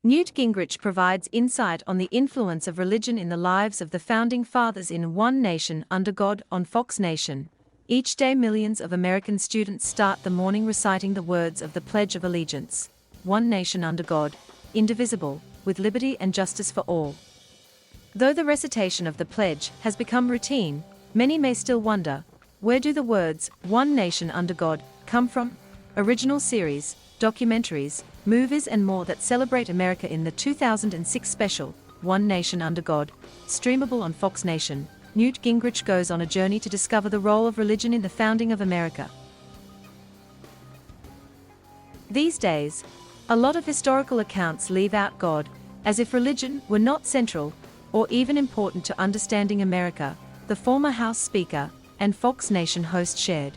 Newt Gingrich provides insight on the influence of religion in the lives of the Founding Fathers in One Nation Under God on Fox Nation. Each day millions of American students start the morning reciting the words of the Pledge of Allegiance. One nation under God, indivisible, with liberty and justice for all. Though the recitation of the pledge has become routine, many may still wonder, where do the words, One Nation Under God, come from? Original series, documentaries, movies and more that celebrate America in the 2006 special, One Nation Under God, streamable on Fox Nation, Newt Gingrich goes on a journey to discover the role of religion in the founding of America. These days, a lot of historical accounts leave out God, as if religion were not central, or even important to understanding America, the former House Speaker and Fox Nation host shared.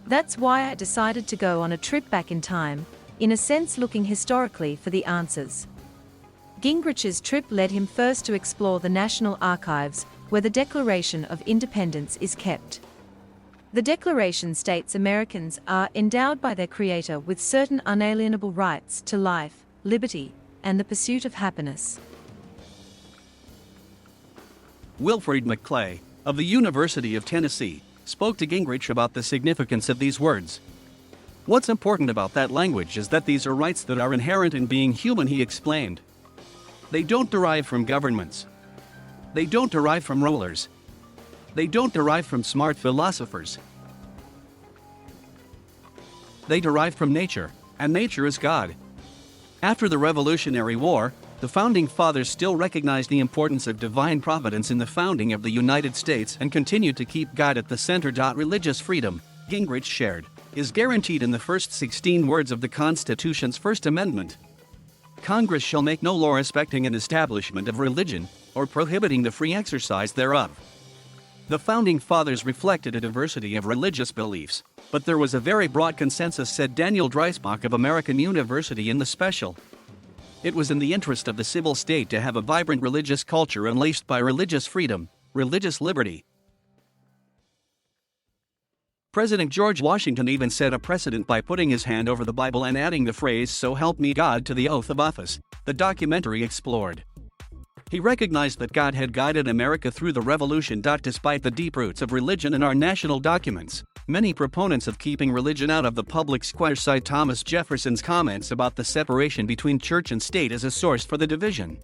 That's why I decided to go on a trip back in time, in a sense looking historically for the answers. Gingrich's trip led him first to explore the National Archives, where the Declaration of Independence is kept. The Declaration states Americans are endowed by their Creator with certain unalienable rights to life, liberty, and the pursuit of happiness. Wilfred McClay, of the University of Tennessee, spoke to Gingrich about the significance of these words. What's important about that language is that these are rights that are inherent in being human, he explained. They don't derive from governments. They don't derive from rulers. They don't derive from smart philosophers. They derive from nature, and nature is God. After the Revolutionary War, the Founding Fathers still recognized the importance of divine providence in the founding of the United States and continued to keep God at the center. Religious freedom, Gingrich shared, is guaranteed in the first 16 words of the Constitution's First Amendment. Congress shall make no law respecting an establishment of religion, or prohibiting the free exercise thereof. The Founding Fathers reflected a diversity of religious beliefs, but there was a very broad consensus, said Daniel Dreisbach of American University in the special. It was in the interest of the civil state to have a vibrant religious culture unleashed by religious freedom, religious liberty. President George Washington even set a precedent by putting his hand over the Bible and adding the phrase, "So help me God," to the oath of office, the documentary explored. He recognized that God had guided America through the Revolution. Despite the deep roots of religion in our national documents, many proponents of keeping religion out of the public square cite Thomas Jefferson's comments about the separation between church and state as a source for the division.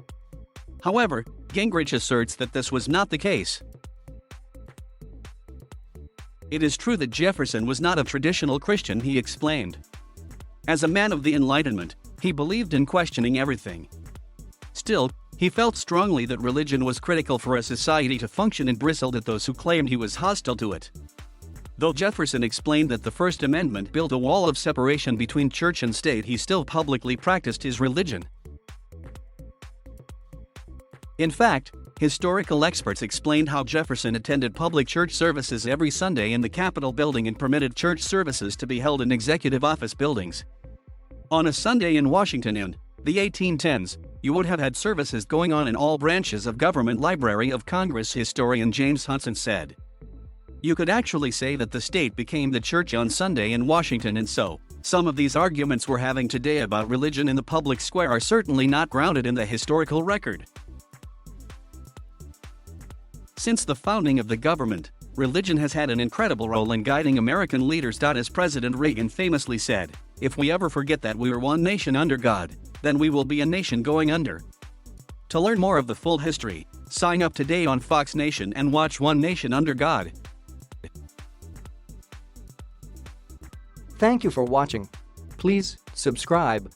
However, Gingrich asserts that this was not the case. It is true that Jefferson was not a traditional Christian, he explained. As a man of the Enlightenment, he believed in questioning everything. Still, he felt strongly that religion was critical for a society to function and bristled at those who claimed he was hostile to it. Though Jefferson explained that the First Amendment built a wall of separation between church and state, he still publicly practiced his religion. In fact, historical experts explained how Jefferson attended public church services every Sunday in the Capitol building and permitted church services to be held in executive office buildings. On a Sunday in Washington in the 1810s, you would have had services going on in all branches of government. Library of Congress historian James Hudson said, "You could actually say that the state became the church on Sunday in Washington, and so, some of these arguments we're having today about religion in the public square are certainly not grounded in the historical record." Since the founding of the government, religion has had an incredible role in guiding American leaders. As President Reagan famously said, "If we ever forget that we are one nation under God, then we will be a nation going under." To learn more of the full history, sign up today on Fox Nation and watch One Nation Under God. Thank you for watching. Please subscribe.